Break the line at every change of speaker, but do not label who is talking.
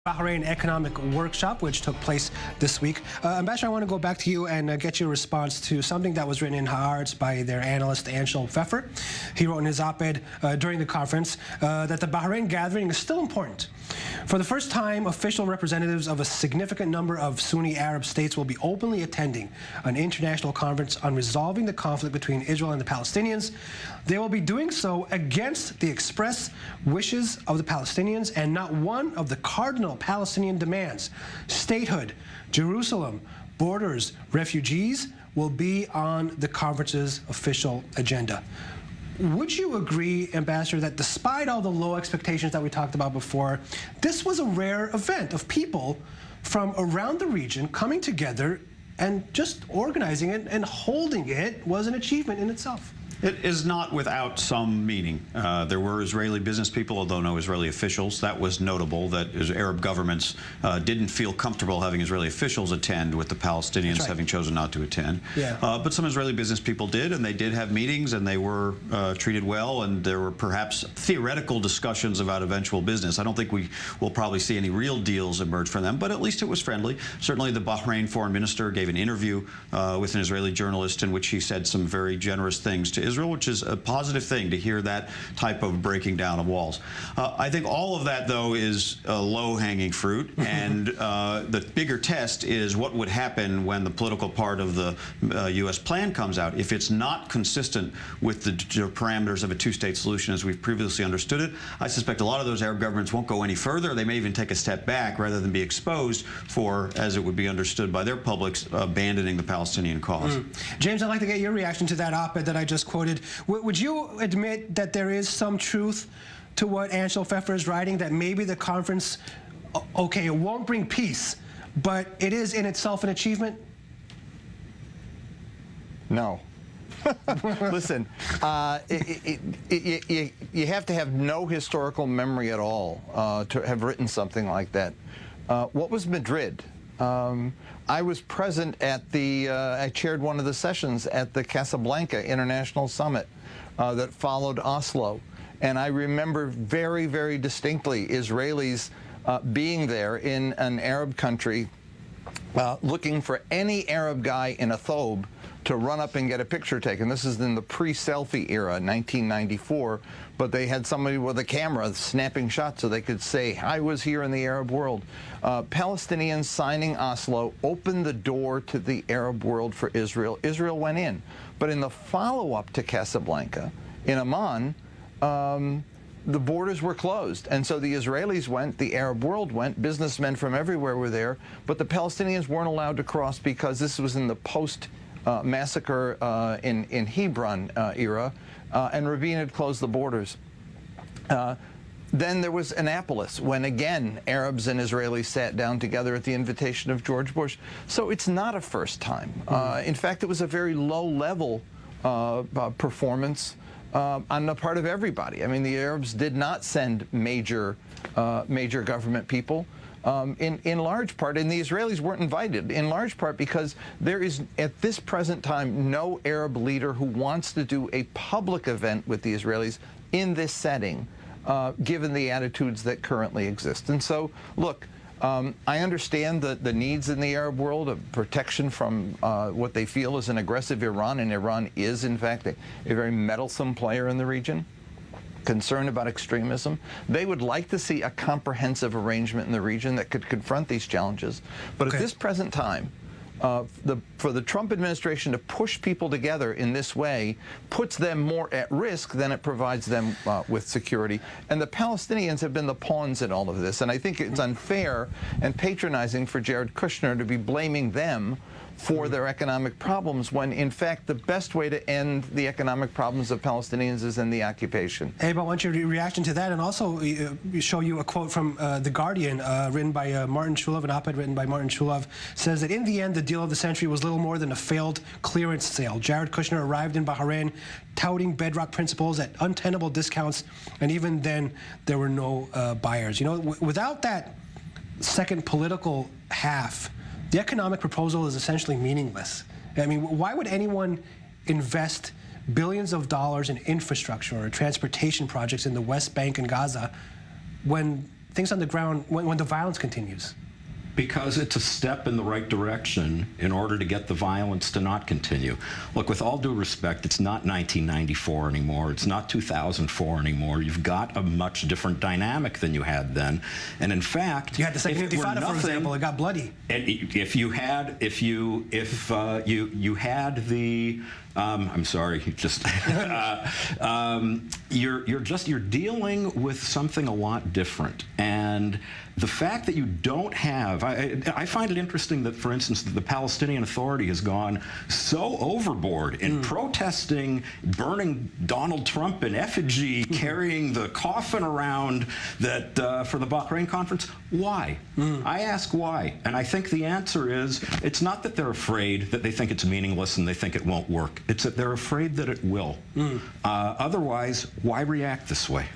Bahrain Economic Workshop, which took place this week. Ambassador, I want to go back to you and get your response to something that was written in Haaretz by their analyst, Anshel Pfeffer. He wrote in his op-ed during the conference that the Bahrain gathering is still important. For the first time, official representatives of a significant number of Sunni Arab states will be openly attending an international conference on resolving the conflict between Israel and the Palestinians. They will be doing so against the express wishes of the Palestinians and not one of the cardinal Palestinian demands. Statehood, Jerusalem, borders, refugees will be on the conference's official agenda. Would you agree, Ambassador, that despite all the low expectations that we talked about before, this was a rare event of people from around the region coming together and just organizing it and holding it was an achievement in itself?
It is not without some meaning. There were Israeli business people, although no Israeli officials. That was notable, that Arab governments didn't feel comfortable having Israeli officials attend, with the Palestinians having chosen not to attend. Yeah. But some Israeli business people did, and they did have meetings, and they were treated well, and there were perhaps theoretical discussions about eventual business. I don't think we will probably see any real deals emerge from them, but at least it was friendly. Certainly the Bahrain foreign minister gave an interview with an Israeli journalist in which he said some very generous things to Israel, which is a positive thing to hear that type of breaking down of walls. I think all of that, though, is low-hanging fruit, and the bigger test is what would happen when the political part of the U.S. plan comes out. If it's not consistent with the parameters of a two-state solution as we've previously understood it, I suspect a lot of those Arab governments won't go any further. They may even take a step back rather than be exposed for, as it would be understood by their publics, abandoning the Palestinian cause.
James, I'd like to get your reaction to that op-ed that I just quoted. Would you admit that there is some truth to what Anshel Pfeffer is writing, that maybe the conference, okay, it won't bring peace, but it is in itself an achievement?
No. Listen, you have to have no historical memory at all to have written something like that. What was Madrid? I was present at the, I chaired one of the sessions at the Casablanca International Summit that followed Oslo. And I remember very, very distinctly Israelis being there in an Arab country looking for any Arab guy in a thobe to run up and get a picture taken. This is in the pre-selfie era, 1994, but they had somebody with a camera snapping shots so they could say, I was here in the Arab world. Palestinians signing Oslo opened the door to the Arab world for Israel. Israel went in. But in the follow-up to Casablanca, in Amman, the borders were closed. And so the Israelis went, the Arab world went, businessmen from everywhere were there, but the Palestinians weren't allowed to cross because this was in the post-massacre in Hebron era, and Rabin had closed the borders. Then there was Annapolis, when again Arabs and Israelis sat down together at the invitation of George Bush. So it's not a first time. In fact, it was a very low-level performance on the part of everybody. I mean, the Arabs did not send major government people. In large part, and the Israelis weren't invited, in large part because there is, at this present time, no Arab leader who wants to do a public event with the Israelis in this setting, given the attitudes that currently exist. And so, look, I understand the needs in the Arab world of protection from what they feel is an aggressive Iran, and Iran is, in fact, a very meddlesome player in the region. Concern about extremism. They would like to see a comprehensive arrangement in the region that could confront these challenges. But at this present time, for the Trump administration to push people together in this way puts them more at risk than it provides them with security. And the Palestinians have been the pawns in all of this. And I think it's unfair and patronizing for Jared Kushner to be blaming them for their economic problems, when in fact the best way to end the economic problems of Palestinians is in the occupation.
Abe, I want your reaction to that, and also show you a quote from The Guardian, written by Martin Chulov, an op-ed written by Martin Chulov, says that in the end the deal of the century was little more than a failed clearance sale. Jared Kushner arrived in Bahrain touting bedrock principles at untenable discounts, and even then there were no buyers. You know, without that second political half, the economic proposal is essentially meaningless. I mean, why would anyone invest billions of dollars in infrastructure or transportation projects in the West Bank and Gaza when things on the ground when the violence continues?
Because it's a step in the right direction in order to get the violence to not continue. Look, with all due respect, it's not 1994 anymore. It's not 2004 anymore. You've got a much different dynamic than you had then. And in fact,
you had the Second Intifada, for example. It got bloody.
If you had the I'm sorry, you're dealing with something a lot different. And the fact that you don't have, I find it interesting that, for instance, the Palestinian Authority has gone so overboard in protesting, burning Donald Trump in effigy, carrying the coffin around that for the Bahrain conference. Why? I ask why. And I think the answer is, it's not that they're afraid, that they think it's meaningless and they think it won't work. It's that they're afraid that it will. Otherwise, why react this way?